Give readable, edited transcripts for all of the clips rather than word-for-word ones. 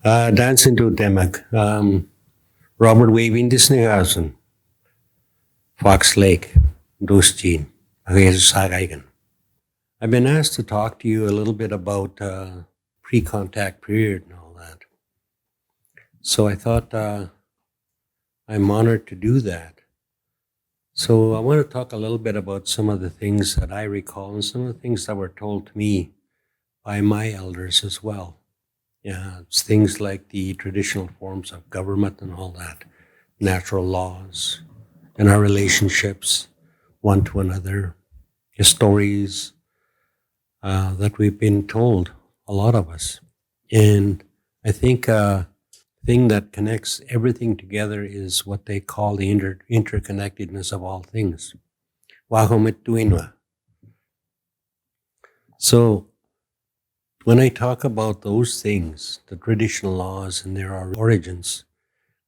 Dancing to Demag. Robert Wavey in Disneyhausen. Fox Lake. Dostin. I've been asked to talk to you a little bit about pre-contact period and all that. So I thought I'm honored to do that. So I want to talk a little bit about some of the things that I recall and some of the things that were told to me by my elders as well. Yeah, it's things like the traditional forms of government and all that, natural laws, and our relationships one to another, the stories that we've been told, a lot of us. And I think thing that connects everything together is what they call the interconnectedness of all things. Wahomit tuinwa. So when I talk about those things, the traditional laws and their origins,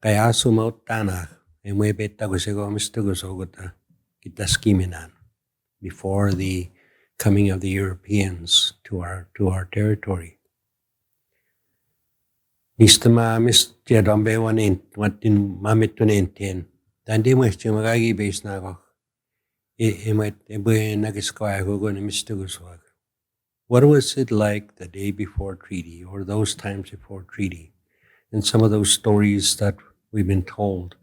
kaya sumaut tanah, before the coming of the Europeans to our territory. Mistama mistia dombe watin mamitunentien. Tandi mwesti magagi base na ko. Emet ebe nagiskoya ko gonna mistuguswag. What was it like the day before treaty or those times before treaty? And some of those stories that we've been told,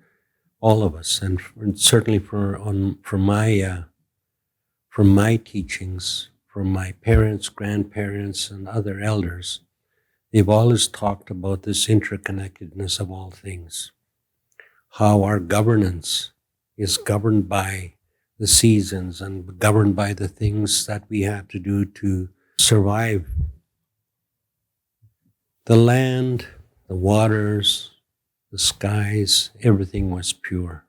all of us, and certainly from my teachings, from my parents, grandparents, and other elders, they've always talked about this interconnectedness of all things, how our governance is governed by the seasons and governed by the things that we have to do to survive. The land, the waters, the skies, everything was pure.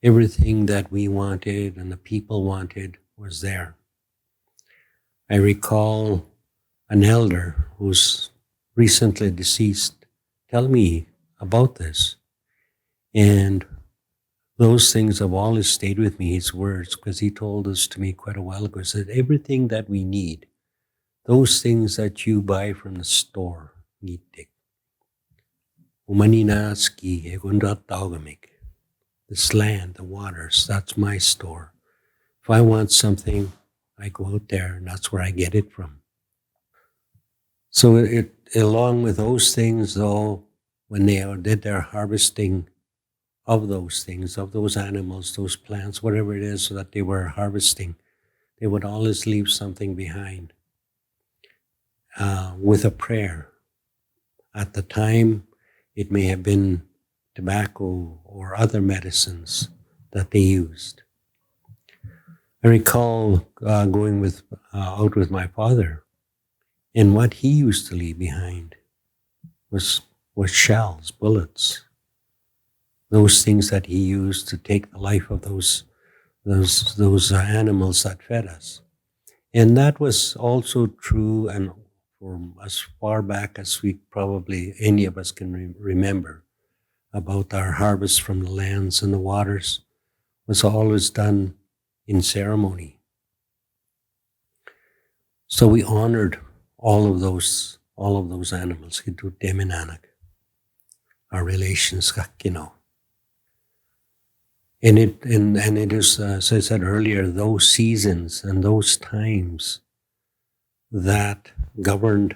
Everything that we wanted and the people wanted was there. I recall an elder who's recently deceased tell me about this. And those things have always stayed with me, his words, because he told us to me quite a while ago. He said, everything that we need, those things that you buy from the store, ngitik. Umanina ski, egundat taugamik. This land, the waters, that's my store. If I want something, I go out there, and that's where I get it from. So it along with those things, though, when they did their harvesting of those things, of those animals, those plants, whatever it is that they were harvesting, they would always leave something behind with a prayer. At the time, it may have been tobacco or other medicines that they used. I recall going out with my father, and what he used to leave behind was shells, bullets, those things that he used to take the life of those animals that fed us. And that was also true, and from as far back as we probably any of us can remember, about our harvest from the lands and the waters was always done in ceremony. So we honored all of those animals, our relations, And it is, as I said earlier, those seasons and those times that governed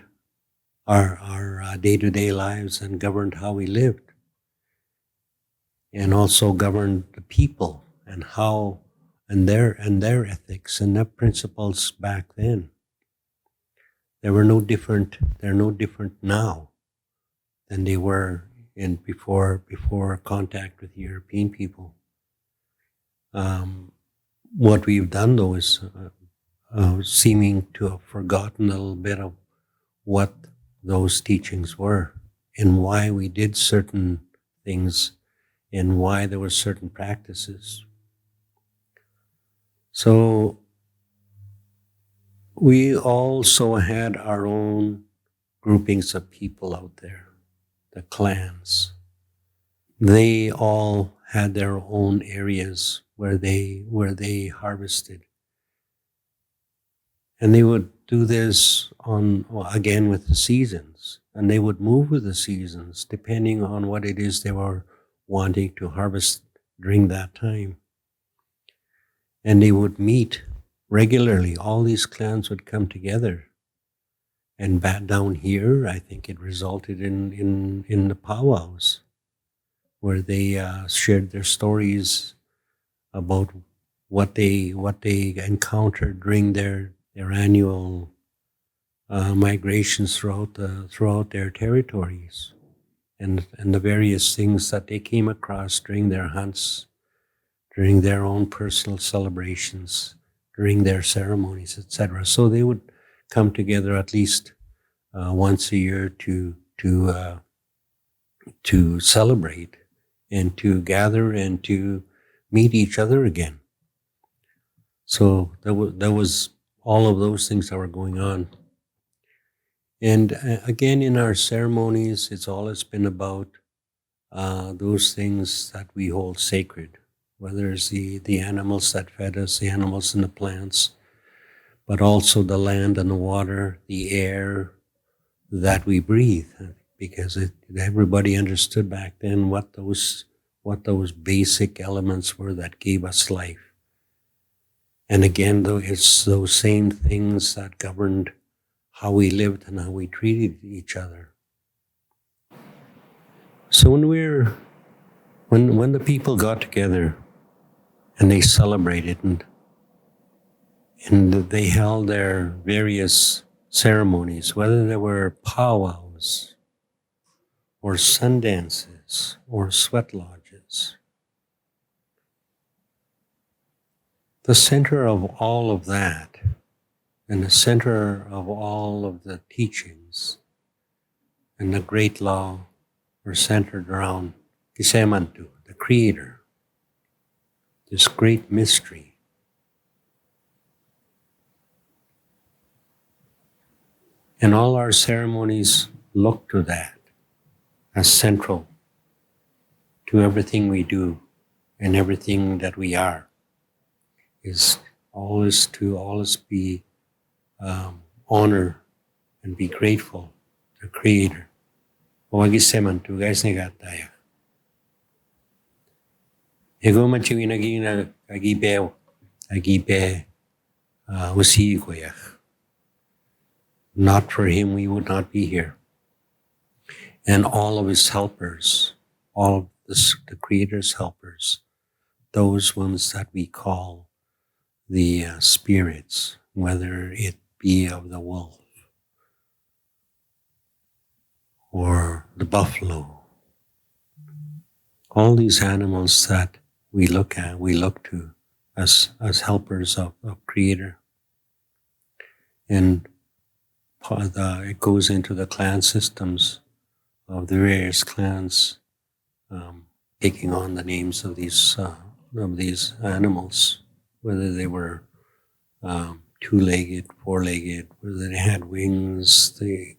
our day-to-day lives and governed how we lived, and also governed the people and how and their ethics and their principles back then. They're no different now than they were before contact with European people. What we've done, though, is seeming to have forgotten a little bit of what those teachings were and why we did certain things and why there were certain practices. So we also had our own groupings of people out there, the clans. They all had their own areas where they harvested. And they would do this again with the seasons. and they would move with the seasons depending on what it is they were wanting to harvest during that time. And they would meet regularly. All these clans would come together. And back down here, I think it resulted in the powwows, where they shared their stories about what they encountered during their annual migrations throughout their territories, and the various things that they came across during their hunts, during their own personal celebrations, during their ceremonies, etc. So they would come together at least once a year to celebrate and to gather and to meet each other again. So there was all of those things that were going on. And again, in our ceremonies, it's always been about those things that we hold sacred, whether it's the animals that fed us, the animals and the plants, but also the land and the water, the air that we breathe, because everybody understood back then what those basic elements were that gave us life. And again, though, it's those same things that governed how we lived and how we treated each other. So when the people got together and they celebrated and they held their various ceremonies, whether they were powwows or sun dances or sweat lodges, the center of all of that and the center of all of the teachings and the great law were centered around Kisemantu, the Creator, this great mystery. And all our ceremonies look to that as central to everything we do and everything that we are, is always to be honor and be grateful to Creator. Wagisemantu guys negataya. Ego machiwi nagina agibe usi koyach. Not for him, we would not be here. And all of his helpers, all of the Creator's helpers, those ones that we call the spirits, whether it be of the wolf or the buffalo, all these animals that we look to as helpers of Creator. And it goes into the clan systems of the various clans, taking on the names of these animals, whether they were two-legged, four-legged, whether they had wings, they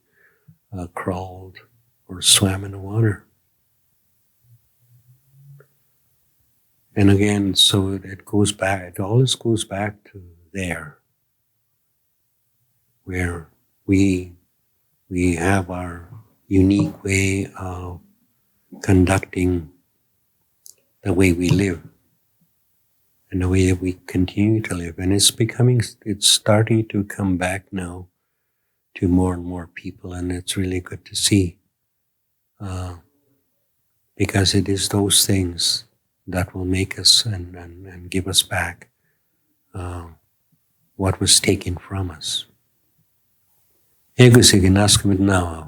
crawled or swam in the water. And again, so it goes back, it always goes back to there, where we have our unique way of conducting the way we live and the way that we continue to live. And it's starting to come back now to more and more people, and it's really good to see, because it is those things that will make us and give us back what was taken from us. Ego sige naskamit now.